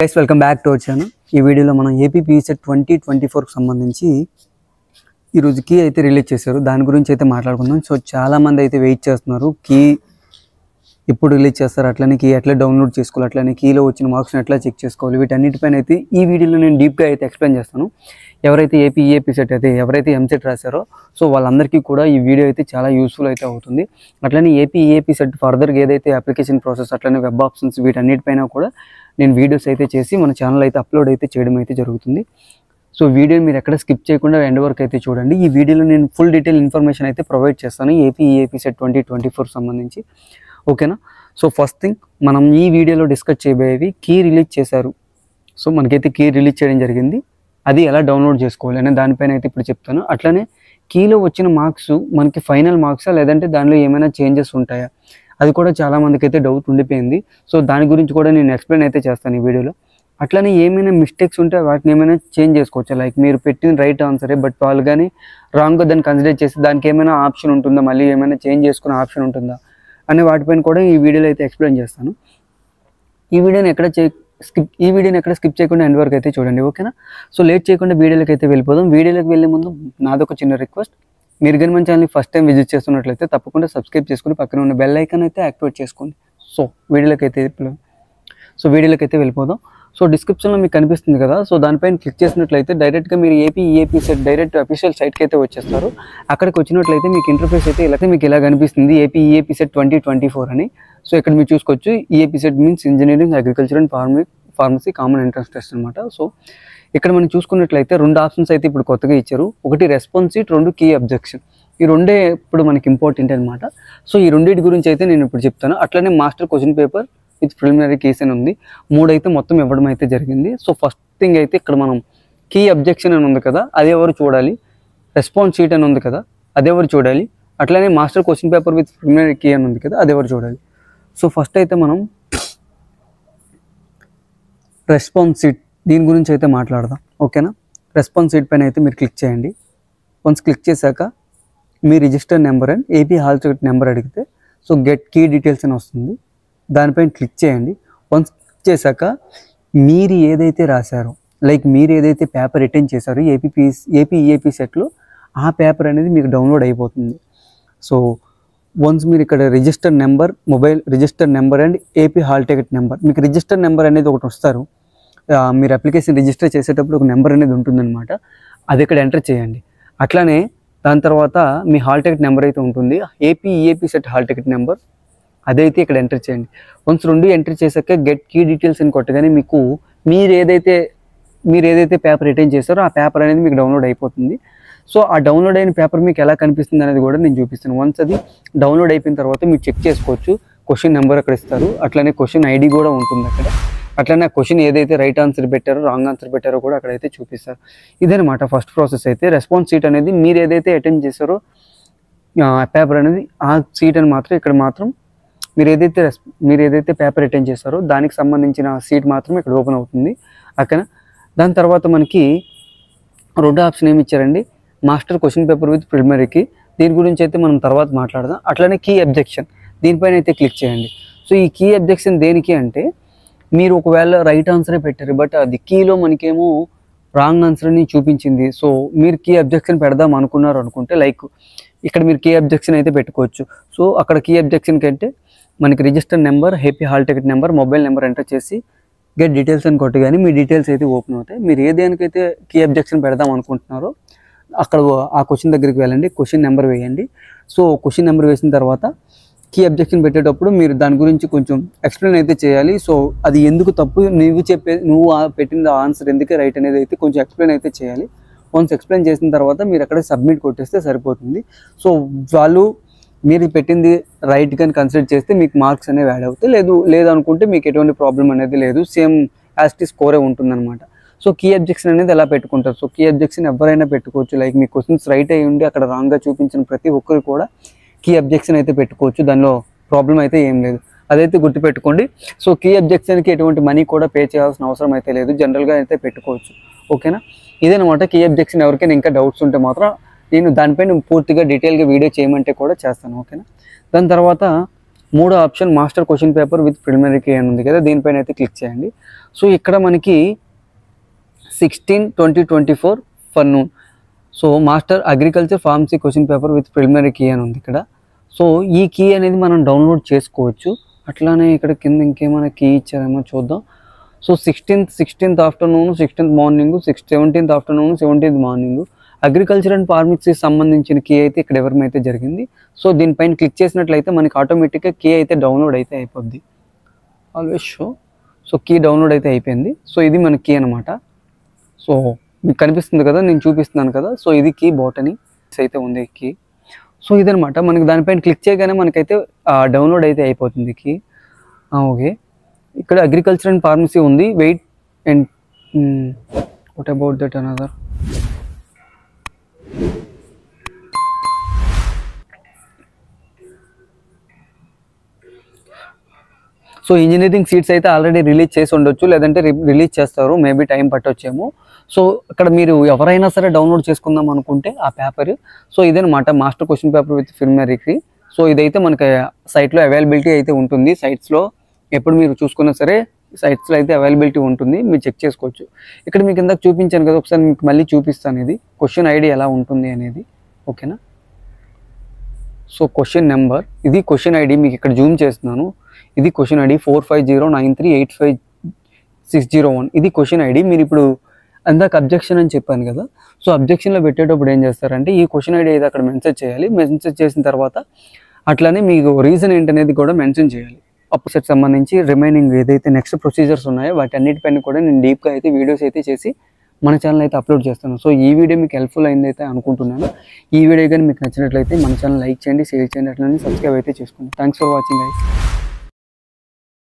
Guys welcome back to our channel. ఈ వీడియోలో మనం ఏపీ పీసెట్ 2024కి సంబంధించి ఈరోజు కీ అయితే రిలీజ్ చేశారు. దాని గురించి అయితే మాట్లాడుకుందాం. సో చాలామంది అయితే వెయిట్ చేస్తున్నారు కీ ఎప్పుడు రిలీజ్ చేస్తారు, అట్లనే కీ ఎట్లా డౌన్లోడ్ చేసుకోవాలి, అట్లనే కీలో వచ్చిన మార్క్స్ని ఎట్లా చెక్ చేసుకోవాలి, వీటన్నిటిపైన అయితే ఈ వీడియోలో నేను డీప్గా అయితే ఎక్స్ప్లెయిన్ చేస్తాను. ఎవరైతే ఏపీ సెట్ అయితే ఎవరైతే ఎంసెట్ రాశారో సో వాళ్ళందరికీ కూడా ఈ వీడియో అయితే చాలా యూస్ఫుల్ అయితే అవుతుంది. అట్లనే ఏపీ సెట్ ఫర్దర్గా ఏదైతే అప్లికేషన్ ప్రాసెస్ అట్లనే వెబ్ ఆప్షన్స్ వీటన్నిటిపైన కూడా నేను వీడియోస్ అయితే చేసి మన ఛానల్ అయితే అప్లోడ్ అయితే చేయడం అయితే జరుగుతుంది. సో వీడియోని మీరు ఎక్కడ స్కిప్ చేయకుండా ఎండ్ వరకు అయితే చూడండి. ఈ వీడియోలో నేను ఫుల్ డీటెయిల్ ఇన్ఫర్మేషన్ అయితే ప్రొవైడ్ చేస్తాను ఏపీ సెట్ 2024 సంబంధించి. ఓకేనా? సో ఫస్ట్ థింగ్ మనం ఈ వీడియోలో డిస్కస్ చేయబోయేవి కీ రిలీజ్ చేశారు. సో మనకైతే కీ రిలీజ్ చేయడం జరిగింది, అది ఎలా డౌన్లోడ్ చేసుకోవాలి అనే దానిపైన అయితే ఇప్పుడు చెప్తాను. అట్లనే కీలో వచ్చిన మార్క్స్ మనకి ఫైనల్ మార్క్సా లేదంటే దానిలో ఏమైనా చేంజెస్ ఉంటాయా, అది కూడా చాలామందికి అయితే డౌట్ ఉండిపోయింది. సో దాని గురించి కూడా నేను ఎక్స్ప్లెయిన్ అయితే చేస్తాను ఈ వీడియోలో. అట్లనే ఏమైనా మిస్టేక్స్ ఉంటే వాటిని ఏమైనా చేంజ్ చేసుకోవచ్చు. లైక్ మీరు పెట్టిన రైట్ ఆన్సరే బట్ వాళ్ళు కానీ రాంగ్గా దాన్ని కన్సిడర్ చేసి దానికి ఏమైనా ఆప్షన్ ఉంటుందా, మళ్ళీ ఏమైనా చేంజ్ చేసుకునే ఆప్షన్ ఉంటుందా అనే వాటిపైన కూడా ఈ వీడియోలో అయితే ఎక్స్ప్లెయిన్ చేస్తాను. ఈ వీడియోని ఎక్కడ స్కిప్ చేయకుండా ఎండ్ వరకు అయితే చూడండి. ఓకేనా? సో లేట్ చేయకుండా వీడియోలోకి అయితే వెళ్ళిపోదాం. వీడియోలోకి వెళ్ళే ముందు నాదొక చిన్న రిక్వెస్ట్, మీరు కానీ మన ఛానల్ని ఫస్ట్ టైం విజిట్ చేస్తున్నట్లయితే తప్పకుండా సబ్స్క్రైబ్ చేసుకుని పక్కన ఉన్న బెల్ ఐకాన్ అయితే యాక్టివేట్ చేసుకోండి. సో వీడియోలోకి అయితే వెళ్ళిపోదాం. సో డిస్క్రిప్షన్లో మీకు కనిపిస్తుంది కదా, సో దానిపైన క్లిక్ చేసినట్లయితే డైరెక్ట్గా మీరు ఏపీ సెట్ డైరెక్ట్ అఫీషియల్ సైట్కి అయితే వచ్చేస్తారు. అక్కడికి వచ్చినట్లయితే మీకు ఇంటర్ఫేస్ అయితే ఇలా కనిపిస్తుంది ఏపీ సెట్ 2024 అని. సో ఇక్కడ మీరు చూసుకోవచ్చు AP set means engineering, agriculture and pharmacy common entrance test అనమాట. సో ఇక్కడ మనం చూసుకున్నట్లయితే రెండు ఆప్షన్స్ అయితే ఇప్పుడు కొత్తగా ఇచ్చారు. ఒకటి రెస్పాన్స్ షీట్, రెండు కీ అబ్జెక్షన్. ఈ రెండే ఇప్పుడు మనకి ఇంపార్టెంట్ అనమాట. సో ఈ రెండింటి గురించి అయితే నేను ఇప్పుడు చెప్తాను. అట్లనే master question paper with preliminary case అని ఉంది. 3 అయితే మొత్తం ఇవ్వడం అయితే జరిగింది. సో ఫస్ట్ థింగ్ అయితే ఇక్కడ మనం కీ అబ్జెక్షన్ అని ఉంది కదా, అది ఎవరు చూడాలి, రెస్పాన్స్ షీట్ అని ఉంది కదా, అది ఎవరు చూడాలి, అట్లనే master question paper with preliminary key అని ఉంది కదా, అది ఎవరు చూడాలి. సో ఫస్ట్ అయితే మనం రెస్పాన్స్ షీట్ దీని గురించి అయితే మాట్లాడదాం. ఓకేనా? రెస్పాన్స్ షీట్ పైన అయితే మీరు క్లిక్ చేయండి. వన్స్ క్లిక్ చేశాక మీ register number and AP hall ticket number అడిగితే సో గెట్ కీ డీటెయిల్స్ అని వస్తుంది, దానిపైన క్లిక్ చేయండి. వన్స్ క్లిక్ చేశాక మీరు ఏదైతే రాశారో, లైక్ మీరు ఏదైతే పేపర్ రిటర్న్ చేశారో ఏపీ సెట్లో ఆ పేపర్ అనేది మీకు డౌన్లోడ్ అయిపోతుంది. సో వన్స్ మీరు ఇక్కడ register number, mobile register number and AP hall ticket number, మీకు రిజిస్టర్ నెంబర్ అనేది ఒకటి వస్తారు. మీరు అప్లికేషన్ రిజిస్టర్ చేసేటప్పుడు ఒక నెంబర్ అనేది ఉంటుందన్నమాట, అది ఇక్కడ ఎంటర్ చేయండి. అట్లానే దాని తర్వాత మీ హాల్ టికెట్ నెంబర్ అయితే ఉంటుంది, AP set hall ticket number, అదైతే ఇక్కడ ఎంటర్ చేయండి. వన్స్ రెండు ఎంటర్ చేశాక గెట్ కీ డీటెయిల్స్ అని కొట్టగానే మీకు మీరు ఏదైతే పేపర్ రిటర్న్ చేస్తారో ఆ పేపర్ అనేది మీకు డౌన్లోడ్ అయిపోతుంది. సో ఆ డౌన్లోడ్ అయిన పేపర్ మీకు ఎలా కనిపిస్తుంది అనేది కూడా నేను చూపిస్తాను. వన్స్ అది డౌన్లోడ్ అయిపోయిన తర్వాత మీరు చెక్ చేసుకోవచ్చు. క్వశ్చన్ నెంబర్ అక్కడ ఇస్తారు, అట్లనే క్వశ్చన్ ఐడి కూడా ఉంటుంది అక్కడ. అట్లనే క్వశ్చన్ ఏదైతే రైట్ ఆన్సర్ పెట్టారో రాంగ్ ఆన్సర్ పెట్టారో కూడా అక్కడైతే చూపిస్తారు. ఇదనమాట ఫస్ట్ ప్రాసెస్. అయితే రెస్పాన్స్ షీట్ అనేది మీరు ఏదైతే అటెండ్ చేస్తారో పేపర్ అనేది ఆ సీట్ అని మాత్రం ఇక్కడ మాత్రం మీరు ఏదైతే పేపర్ అటెండ్ చేస్తారో దానికి సంబంధించిన సీట్ మాత్రం ఇక్కడ ఓపెన్ అవుతుంది. ఓకేనా? దాని తర్వాత మనకి రెండో ఆప్షన్ ఏమి ఇచ్చారండి, మాస్టర్ క్వశ్చన్ పేపర్ విత్ ప్రిలిమినరీకి. దీని గురించి అయితే మనం తర్వాత మాట్లాడదాం. అట్లనే కీ అబ్జెక్షన్, దీనిపైన అయితే క్లిక్ చేయండి. సో ఈ కీ అబ్జెక్షన్ దేనికి అంటే, మీరు ఒకవేళ రైట్ ఆన్సరే పెట్టారు బట్ అది కీలో మనకేమో రాంగ్ ఆన్సర్ని చూపించింది. సో మీరు కీ అబ్జెక్షన్ పెడదాం అనుకున్నారు అనుకుంటే లైక్ ఇక్కడ మీరు కీ అబ్జెక్షన్ అయితే పెట్టుకోవచ్చు. సో అక్కడ కీ అబ్జెక్షన్ కంటే మనకి register number, AP hall ticket number, mobile number enter చేసి గెట్ డీటెయిల్స్ అని కొట్టగానే మీ డీటెయిల్స్ అయితే ఓపెన్ అవుతాయి. మీరు ఏ దేనికైతే కీ అబ్జెక్షన్ పెడదాం అనుకుంటున్నారో అక్కడ ఆ క్వశ్చన్ దగ్గరికి వెళ్ళండి, క్వశ్చన్ నెంబర్ వేయండి. సో క్వశ్చన్ నెంబర్ వేసిన తర్వాత కీ అబ్జెక్షన్ పెట్టేటప్పుడు మీరు దాని గురించి కొంచెం ఎక్స్ప్లెయిన్ అయితే చేయాలి. సో అది ఎందుకు తప్పు, నువ్వు పెట్టిన ఆన్సర్ ఎందుకు రైట్ అనేది అయితే కొంచెం ఎక్స్ప్లెయిన్ అయితే చేయాలి. వన్స్ ఎక్స్ప్లెయిన్ చేసిన తర్వాత మీరు అక్కడ సబ్మిట్ కొట్టేస్తే సరిపోతుంది. సో వాళ్ళు మీరు పెట్టింది రైట్ కానీ కన్సిడర్ చేస్తే మీకు మార్క్స్ అనేవి యాడ్ అవుతాయి. లేదు అనుకుంటే మీకు ఎటువంటి ప్రాబ్లం అనేది లేదు, సేమ్ యాజ్ టీ స్కోరే ఉంటుందన్నమాట. సో కీ అబ్జెక్షన్ అనేది ఎలా పెట్టుకుంటారు? సో కీ అబ్జెక్షన్ ఎవరైనా పెట్టుకోవచ్చు. లైక్ మీ క్వశ్చన్స్ రైట్ అయ్యి ఉండి అక్కడ రాంగ్గా చూపించిన ప్రతి ఒక్కరు కూడా కీ అబ్జెక్షన్ అయితే పెట్టుకోవచ్చు, దానిలో ప్రాబ్లం అయితే ఏం లేదు, అదైతే గుర్తుపెట్టుకోండి. సో కీ అబ్జెక్షన్కి ఎటువంటి మనీ కూడా పే చేయాల్సిన అవసరం అయితే లేదు, జనరల్గా అయితే పెట్టుకోవచ్చు. ఓకేనా? ఇదేనమాట కీ అబ్జెక్షన్. ఎవరికైనా ఇంకా డౌట్స్ ఉంటే మాత్రం నేను దానిపైన పూర్తిగా డీటెయిల్గా వీడియో చేయమంటే కూడా చేస్తాను. ఓకేనా? దాని తర్వాత మూడో option master question paper with preliminary key అని ఉంది కదా, దీనిపైన అయితే క్లిక్ చేయండి. సో ఇక్కడ మనకి 16/20/24 for noon. So master agriculture pharmacy question paper with preliminary key అని ఉంది ఇక్కడ. సో ఈ కీ అనేది మనం డౌన్లోడ్ చేసుకోవచ్చు. అట్లానే ఇక్కడ కింద ఇంకేమైనా కీ ఇచ్చారేమో చూద్దాం. So 16th afternoon, 16th morning, 17th afternoon, 17th morning agriculture and pharmacy సంబంధించిన కీ అయితే ఇక్కడ ఇవ్వడమైతే జరిగింది. సో దీనిపైన క్లిక్ చేసినట్లయితే మనకి ఆటోమేటిక్గా కీ అయితే డౌన్లోడ్ అయితే అయిపోద్ది. Always show. So key download అయితే అయిపోయింది. సో ఇది మన కీ అనమాట. సో మీకు కనిపిస్తుంది కదా, నేను చూపిస్తున్నాను కదా. సో ఇది కీ బోటనీ అయితే ఉంది కీ. సో ఇదనమాట, మనకి దానిపైన క్లిక్ చేయగానే మనకైతే డౌన్లోడ్ అయితే అయిపోతుంది కీ. ఓకే, ఇక్కడ అగ్రికల్చర్ అండ్ ఫార్మసీ ఉంది. Wait and what about that another. So engineering seats అయితే ఆల్రెడీ రిలీజ్ చేసి ఉండొచ్చు, లేదంటే రిలీజ్ చేస్తారు, మేబీ టైం పట్టొచ్చేమో. సో ఇక్కడ మీరు ఎవరైనా సరే డౌన్లోడ్ చేసుకుందాం అనుకుంటే ఆ పేపర్. సో ఇదనమాట master question paper with preliminary key. So ఇదైతే మనకి సైట్లో అవైలబిలిటీ అయితే ఉంటుంది. సైట్స్లో ఎప్పుడు మీరు చూసుకున్నా సరే సైట్స్లో అయితే అవైలబిలిటీ ఉంటుంది, మీరు చెక్ చేసుకోవచ్చు. ఇక్కడ మీకు ఇందాక చూపించాను కదా, ఒకసారి మీకు మళ్ళీ చూపిస్తాను ఇది క్వశ్చన్ ఐడి ఎలా ఉంటుంది అనేది. ఓకేనా. సో క్వశ్చన్ నెంబర్, ఇది క్వశ్చన్ ఐడి మీకు ఇక్కడ జూమ్ చేస్తున్నాను. ఇది క్వశ్చన్ ఐడి 4509385601. ఇది క్వశ్చన్ ఐడి. మీరు ఇప్పుడు అందాక అబ్జెక్షన్ అని చెప్పాను కదా. సో అబ్జెక్షన్లో పెట్టేటప్పుడు ఏం చేస్తారంటే ఈ క్వశ్చన్ ఐడి అయితే అక్కడ మెన్షన్ చేయాలి. మెన్షన్ చేసిన తర్వాత అట్లానే మీకు రీజన్ ఏంటనేది కూడా మెన్షన్ చేయాలి. అప్సెట్ సంబంధించి రిమైనింగ్ ఏదైతే నెక్స్ట్ ప్రొసీజర్స్ ఉన్నాయో వాటి అన్నిటిపైన కూడా నేను డీప్గా అయితే వీడియోస్ అయితే చేసి మన ఛానల్ అయితే అప్లోడ్ చేస్తాను. సో ఈ వీడియో మీకు హెల్ప్ఫుల్ అయింది అయితే అనుకుంటున్నాను. ఈ వీడియో కానీ మీకు నచ్చినట్లయితే మన ఛానల్ లైక్ చేయండి, షేర్ చేయండి, అట్లనే సబ్స్క్రైబ్ అయితే చేసుకోండి. Thanks for watching guys.